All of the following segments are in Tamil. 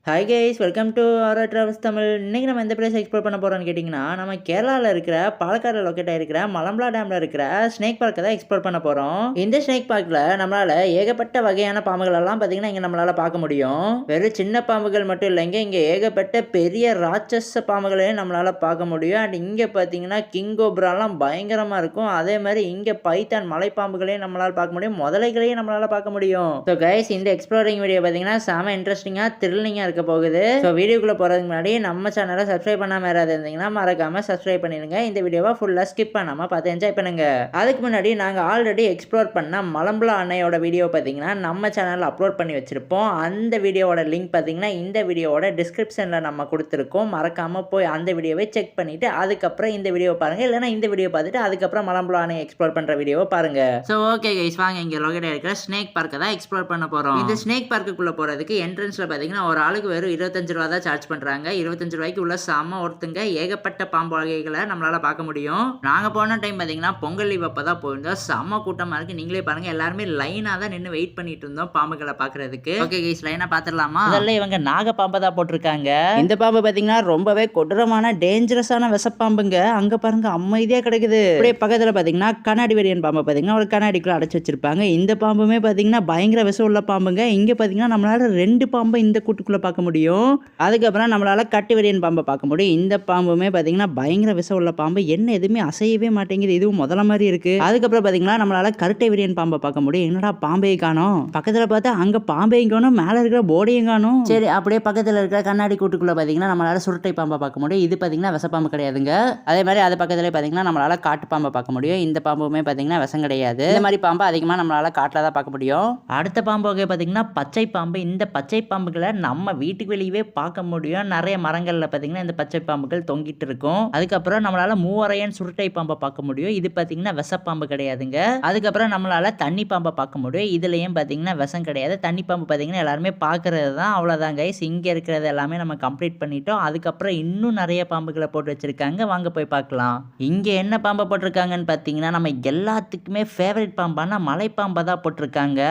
ஹாய் கைஸ் வெல்கம் டு ஆரா டிராவல்ஸ் தமிழ். இன்னைக்கு நம்ம எந்த பிளேஸ் எக்ஸ்ப்ளோர் பண்ண போறோம்னு கேட்டிங்கன்னா, நம்ம கேரளாவில் இருக்கிற பாலக்காடில் லொக்கேட் ஆகிருக்கிற மலம்பலா டேமில் இருக்கிற ஸ்னேக் பார்க்கை தான் எக்ஸ்ப்ளோர் பண்ண போகிறோம். இந்த ஸ்னேக் பார்க்கில் நம்மளால் ஏகப்பட்ட வகையான பாம்புகள் எல்லாம் பார்த்தீங்கன்னா இங்கே நம்மளால் பார்க்க முடியும். வெறும் சின்ன பாம்புகள் மட்டும் இல்லைங்க, இங்கே ஏகப்பட்ட பெரிய ராட்சச பாம்புகளையும் நம்மளால் பார்க்க முடியும். அண்ட் இங்கே பார்த்தீங்கன்னா கிங் கோப்ராலாம் பயங்கரமாக இருக்கும். அதே மாதிரி இங்கே பைத்தான் மலைப்பாம்புகளையும் நம்மளால் பார்க்க முடியும், முதலைகளையும் நம்மளால் பார்க்க முடியும். ஸோ கைஸ், இந்த எக்ஸ்ப்ளோரிங் வீடியோ பார்த்தீங்கன்னா செம இன்ட்ரெஸ்டிங்காக த்ரில்லிங்காக இருக்க போகுது. ஸோ வீடியோக்குள்ள போறதுக்கு முன்னாடி நம்ம சேனலை சப்ஸ்கிரைப் பண்ணாம யாராவது இருந்தீங்கன்னா மறக்காம சப்ஸ்கிரைப் பண்ணிடுங்க. இந்த வீடியோவை ஃபுல்லா ஸ்கிப் பண்ணாம பார்த்து என்ஜாய் பண்ணுங்க. அதுக்கு முன்னாடி நாங்கள் ஆல்ரெடி எக்ஸ்ப்ளோர் பண்ண மலம்பலா அன்னையோட வீடியோ பார்த்தீங்கன்னா நம்ம சேனலில் அப்லோட் பண்ணி வச்சிருப்போம். அந்த வீடியோவோட லிங்க் பார்த்தீங்கன்னா இந்த வீடியோவோட டிஸ்கிரிப்ஷனில் நம்ம கொடுத்துருக்கோம். மறக்காம போய் அந்த வீடியோவை செக் பண்ணிட்டு அதுக்கப்புறம் இந்த வீடியோ பாருங்க. இல்லைன்னா இந்த வீடியோ பார்த்துட்டு அதுக்கப்புறம் மலம்பலா அணை எக்ஸ்ப்ளோர் பண்ற வீடியோவை பாருங்க. ஸோ ஓகே கைஸ், வாங்க இங்கே லொகேட் இருக்கிற ஸ்னேக் பார்க்கை தான் எக்ஸ்ப்ளோர் பண்ண போறோம். இந்த ஸ்னேக் பார்க்குள்ள போறதுக்கு என்ட்ரன்ஸ்ல பார்த்தீங்கன்னா ஒரு ஆளுக்கு வெறும் 25 ரூபா தான் சார்ஜ் பண்றாங்க. 25 ரூபாய்க்கு உள்ள செம்ம ஒருத்தங்க ஏகப்பட்ட பாம்பு வகைகளை நம்மளால பார்க்க முடியும். நாங்க போன டைம் பாத்தீங்கன்னா பொங்கல் லீவ் அப்பதான் போயிருந்தோம். செம்ம கூட்டமா இருக்கு, நீங்களே பாருங்க. எல்லாருமே லைனா தான் நின்று வெயிட் பண்ணிட்டு இருந்தோம் பாம்புகளை பாக்குறதுக்கு. ஓகே கைஸ், லைனா பாத்துடலாமா? அதெல்லாம் இவங்க நாக பாம்பை தான் போட்டிருக்காங்க. இந்த பாம்பு பாத்தீங்கன்னா ரொம்பவே கொடூரமான டேஞ்சரஸான விஷப்பாம்புங்க. அங்க பாருங்க அமைதியா கிடைக்குது. அப்படியே பக்கத்துல பாத்தீங்கன்னா கண்ணாடி வெறியன் பாம்பை பாத்தீங்கன்னா ஒரு கண்ணாடிக்குள்ள அடைச்சு வச்சிருப்பாங்க. இந்த பாம்புமே பாத்தீங்கன்னா பயங்கர விஷம் உள்ள பாம்புங்க. இங்க பாத்தீங்கன்னா நம்மளால 2 பாம்பை இந்த கூட்டுக்குள்ள பார்க்க முடியும். அதுக்கப்புறம் நம்மளால கட்டு வெறியன் பாம்பை பார்க்க முடியும். இந்த பாம்புமே பார்த்தீங்கன்னா பயங்கர விஷம் உள்ள பாம்பு. என்ன எதுவுமே அசையவே மாட்டேங்குது, இதுவும் முதல்ல மாதிரி இருக்கு. அதுக்கப்புறம் பார்த்தீங்கன்னா நம்மளால கருட்டை வெறியன் பாம்பை பார்க்க முடியும். என்னடா பாம்பை காணோம், பக்கத்தில் பார்த்தா அங்கே பாம்பையும் காணும், மேலே இருக்கிற போர்டையும் காணும். சரி, அப்படியே பக்கத்தில் இருக்கிற கண்ணாடி கூட்டுக்குள்ள பார்த்தீங்கன்னா நம்மளால சுருட்டை பாம்பை பார்க்க முடியும். இது பார்த்தீங்கன்னா விஷப்பாம்பு கிடையாதுங்க. அதே மாதிரி அது பக்கத்தில் பார்த்தீங்கன்னா நம்மளால காட்டு பாம்பை பார்க்க முடியும். இந்த பாம்புமே பார்த்தீங்கன்னா விஷம் கிடையாது. இந்த மாதிரி பாம்பு அதிகமாக நம்மளால காட்டில் தான் பார்க்க முடியும். அடுத்த பாம்பு வகை பார்த்தீங்கன்னா பச்சை பாம்பு. இந்த பச்சை பாம்புகளை நம்ம வீட்டுக்கு வெளியவே பார்க்க முடியும். நிறைய மரங்கள்ல பாத்தீங்கன்னா இந்த பச்சை பாம்புகள் தொங்கிட்டு இருக்கும். அதுக்கப்புறம் நம்மளால மூவரையன் சுருட்டை பாம்பை பார்க்க முடியும். இது பாத்தீங்கன்னா விஷப்பாம்பு கிடையாதுங்க. அதுக்கப்புறம் நம்மளால தண்ணி பாம்பை பார்க்க முடியும். இதுலயும் பாத்தீங்கன்னா விஷம் கிடையாது. தண்ணி பாம்பு பாத்தீங்கன்னா எல்லாருமே பாக்குறது தான். அவ்வளவுதான் கைஸ், இங்க இருக்கிறது எல்லாமே நம்ம கம்ப்ளீட் பண்ணிட்டோம். அதுக்கப்புறம் இன்னும் நிறைய பாம்புகளை போட்டு வச்சிருக்காங்க, வாங்க போய் பார்க்கலாம். இங்க என்ன பாம்பை போட்டிருக்காங்கன்னு பாத்தீங்கன்னா நம்ம எல்லாத்துக்குமே ஃபேவரட் பாம்பான மலைப்பாம்பை தான் போட்டிருக்காங்க.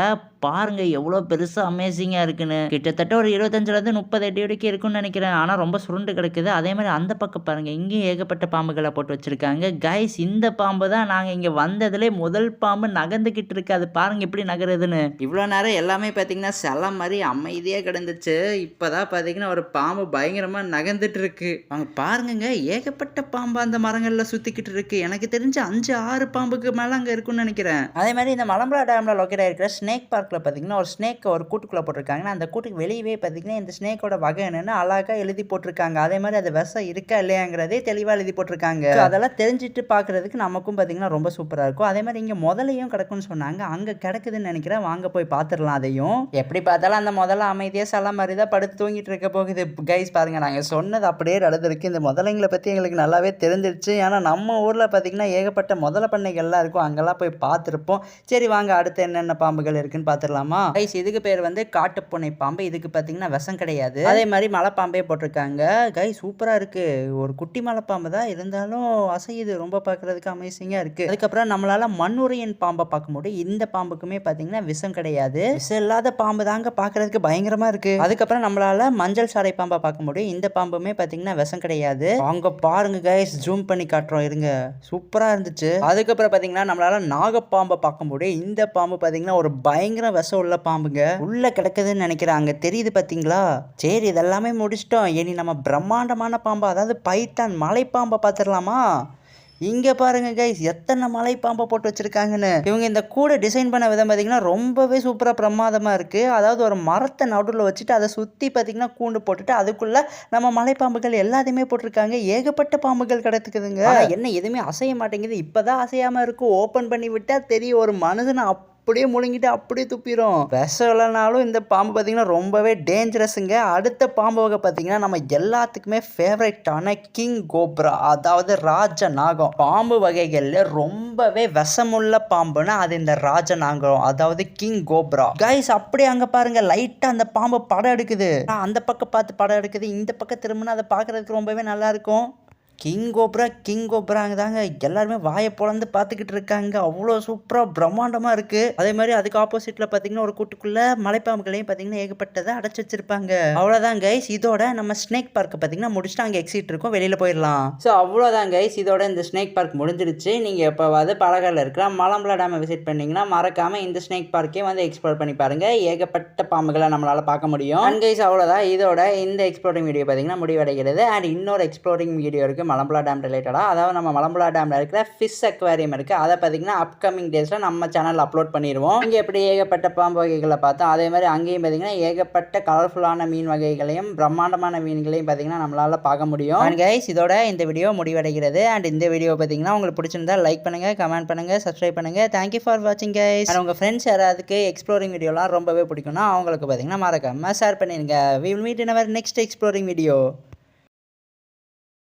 பாருங்க எவ்வளோ பெருசா அமேசிங்கா இருக்குன்னு. கிட்டத்தட்ட ஒரு 25 30 அடி வரைக்கும் இருக்குன்னு நினைக்கிறேன். ஆனா ரொம்ப சுருண்டு கிடக்குது. அதே மாதிரி அந்த பக்கம் பாருங்க, இங்கேயும் ஏகப்பட்ட பாம்புகளை போட்டு வச்சிருக்காங்க. கைஸ், இந்த பாம்பு தான் நாங்க இங்க வந்ததுல முதல் பாம்பு நகர்ந்துகிட்டு இருக்கு. அது பாருங்க எப்படி நகருதுன்னு. இவ்வளோ நேரம் எல்லாமே பாத்தீங்கன்னா சில மாதிரி அமைதியா கிடந்துச்சு. இப்பதான் பாத்தீங்கன்னா ஒரு பாம்பு பயங்கரமா நகர்ந்துட்டு இருக்கு. அவங்க பாருங்க, ஏகப்பட்ட பாம்பு அந்த மரங்கள்ல சுத்திக்கிட்டு இருக்கு. எனக்கு தெரிஞ்சு 5 6 பாம்புக்கு மேல அங்க இருக்குன்னு நினைக்கிறேன். அதே மாதிரி இந்த மலம்பலா டேம்ல லொக்கேட் ஆயிருக்கிற ஸ்னேக் பார்க் பார்த்தீங்கன்னா ஒரு ஸ்னேக் ஒரு கூட்டுக்குள்ள போட்டிருக்காங்கன்னா அந்த கூட்டுக்கு வெளியவே பார்த்தீங்கன்னா இந்த ஸ்னேக்கோட வகை என்னன்னு அழகா எழுதி போட்டிருக்காங்க. அதே மாதிரி அது விஷம் இருக்கா இல்லையாங்கிறதே தெளிவாக எழுதி போட்டிருக்காங்க. அதெல்லாம் தெரிஞ்சுட்டு பார்க்கறதுக்கு நமக்கும் பார்த்தீங்கன்னா ரொம்ப சூப்பராக இருக்கும். அதே மாதிரி இங்கே முதலையும் கிடக்குன்னு சொன்னாங்க, அங்கே கிடக்குதுன்னு நினைக்கிறேன். வாங்க போய் பார்த்துடலாம். அதையும் எப்படி பார்த்தாலும் அந்த முதல்ல அமைதியாக சில மாதிரி தான் படுத்து தூங்கிட்டு இருக்க போகுது. கைஸ் பாருங்க, நாங்கள் சொன்னது அப்படியே நடந்திருக்கு. இந்த முதலைங்களை பற்றி எங்களுக்கு நல்லாவே தெரிஞ்சிருச்சு. ஏன்னா நம்ம ஊரில் பார்த்தீங்கன்னா ஏகப்பட்ட முதல பண்ணைகள்லாம் இருக்கும், அங்கெல்லாம் போய் பார்த்துருப்போம். சரி வாங்க, அடுத்து என்னென்ன பாம்புகள் இருக்குன்னு பார்த்துடலாமா? கைஸ், இதுக்கு பேர் வந்து காட்டுப்பூனை பாம்பு. இதுக்கு பார்த்தீங்கன்னா விஷம் கிடையாது. அதே மாதிரி மலைப்பாம்பே போட்டிருக்காங்க. கைஸ் சூப்பரா இருக்கு. ஒரு குட்டி மலைப்பாம்பு தான் இருந்தாலும் அசையுது, ரொம்ப பார்க்கறதுக்கு அமேசிங்கா இருக்கு. அதுக்கப்புறம் நம்மளால மண்ணுரையன் பாம்பை பார்க்க முடியும். இந்த பாம்புக்குமே பார்த்தீங்கன்னா விஷம் கிடையாது. விஷம் இல்லாத பாம்பு தாங்க, பார்க்கறதுக்கு பயங்கரமா இருக்கு. அதுக்கப்புறம் நம்மளால மஞ்சள் சாடை பாம்பை பார்க்க முடியும். இந்த பாம்புமே பார்த்தீங்கன்னா விஷம் கிடையாது. அங்க பாருங்க கைஸ், ஜூம் பண்ணி காட்டுறோம் இருங்க, சூப்பரா இருந்துச்சு. அதுக்கப்புறம் பார்த்தீங்கன்னா நம்மளால நாகப்பாம்பை பார்க்க முடியும். இந்த பாம்பு பார்த்தீங்கன்னா ஒரு பயங்கர விஷம் உள்ள பாம்புங்க, உள்ள கிடக்குதுன்னு நினைக்கிறேன். அங்க தெரியுது பாத்தீங்களா? சரி, இதெல்லாமே முடிச்சிட்டோம். இனி நம்ம பிரம்மாண்டமான பாம்பு, அதாவது பைத்தான் மலைப்பாம்பை பார்த்துடலாமா? இங்க பாருங்க கைஸ், எத்தனை மலைப்பாம்பை போட்டு வச்சிருக்காங்கன்னு. இவங்க இந்த கூடை டிசைன் பண்ண விதம் பார்த்தீங்கன்னா ரொம்பவே சூப்பரா பிரமாதமா இருக்கு. அதாவது ஒரு மரத்தை நடுவில் வச்சுட்டு அதை சுத்தி பார்த்தீங்கன்னா கூண்டு போட்டுட்டு அதுக்குள்ள நம்ம மலைப்பாம்புகள் எல்லாத்தையுமே போட்டிருக்காங்க. ஏகப்பட்ட பாம்புகள் கிடக்குதுங்க. என்ன எதுவுமே அசைய மாட்டேங்குது. இப்பதான் அசையாம இருக்கு. ஓபன் பண்ணி விட்டா தெரியும், ஒரு மனுஷனை அப்படியே முழுங்கிட்டு அப்படியே துப்பிடும். விஷம் இல்லைனாலும் இந்த பாம்பு பார்த்தீங்கன்னா ரொம்பவே டேஞ்சரஸுங்க. அடுத்த பாம்பு வகை பார்த்தீங்கன்னா நம்ம எல்லாத்துக்குமே ஃபேவரட்டான கிங் கோப்ரா, அதாவது ராஜ நாகம். பாம்பு வகைகள்ல ரொம்பவே விஷமுள்ள பாம்புன்னா அது இந்த ராஜ நாகம், அதாவது கிங் கோப்ரா. கைஸ் அப்படியே அங்க பாருங்க, லைட்டா அந்த பாம்பு படம் எடுக்குது. அந்த பக்கம் பார்த்து படம் எடுக்குது. இந்த பக்கம் திரும்பினா அதை பார்க்கறதுக்கு ரொம்பவே நல்லா இருக்கும். கிங் கோப்ராங்க தாங்க எல்லாருமே வாயை பொளந்து பார்த்துக்கிட்டு இருக்காங்க. அவ்வளோ சூப்பராக பிரம்மாண்டமாக இருக்குது. அதே மாதிரி அதுக்கு ஆப்போசிட்டில் பார்த்தீங்கன்னா ஒரு கூட்டுக்குள்ளே மலைப்பாம்புகளையும் பார்த்தீங்கன்னா ஏகப்பட்டதை அடைச்சி வச்சிருப்பாங்க. அவ்வளோதான் கைஸ், இதோட நம்ம ஸ்னேக் பார்க் பார்த்தீங்கன்னா முடிச்சுட்டு அங்கே எக்ஸிட் இருக்கும், வெளியில் போயிடலாம். ஸோ அவ்வளோதான் கைஸ், இதோட இந்த ஸ்னேக் பார்க் முடிஞ்சிருச்சு. நீங்கள் எப்போவாது பாலக்காடில் இருக்கிற மலம்பலா டேமை விசிட் பண்ணிங்கன்னா மறக்காமல் இந்த ஸ்னேக் பார்க்கே வந்து எக்ஸ்ப்ளோர் பண்ணி பாருங்கள். ஏகப்பட்ட பாம்புகளை நம்மளால் பார்க்க முடியும். அண்ட் கைஸ் அவ்வளோதான், இதோட இந்த எக்ஸ்ப்ளோரிங் வீடியோ பார்த்தீங்கன்னா முடிவடைகிறது. அண்ட் இன்னொரு எக்ஸ்ப்ளோரிங் வீடியோ இருக்குது மலம்பலா டேம் ரிலேட்டடாக. அதாவது நம்ம மலம்பலா டேமில் இருக்கிற ஃபிஷ் அக்வாரியம் இருக்குது, அதை பார்த்தீங்கன்னா அப்கமிங் டேஸில் நம்ம சேனலில் அப்லோட் பண்ணிடுவோம். இங்கே எப்படி ஏகப்பட்ட பாம்பு வகைகளை பார்த்தோம், அதே மாதிரி அங்கேயும் பார்த்தீங்கன்னா ஏகப்பட்ட கலர்ஃபுல்லான மீன் வகைகளையும் பிரம்மாண்டமான மீன்களையும் பார்த்தீங்கன்னா நம்மளால் பார்க்க முடியும். அண்ட் கைஸ் இதோட இந்த வீடியோ முடிவடைகிறது. அண்ட் இந்த வீடியோ பார்த்தீங்கன்னா உங்களுக்கு பிடிச்சிருந்தா லைக் பண்ணுங்கள், கமெண்ட் பண்ணுங்கள், சப்ஸ்கிரைப் பண்ணுங்கள். தேங்க்யூ ஃபார் வாட்சிங் கைஸ். அண்ட் உங்கள் ஃப்ரெண்ட்ஸ் யாராவதுக்கு எக்ஸ்ப்ளோரிங் வீடியோலாம் ரொம்பவே பிடிக்கும்னா அவங்களுக்கு பார்த்தீங்கன்னா மறக்காம ஷேர் பண்ணிடுங்க. We will meet in our next exploring video.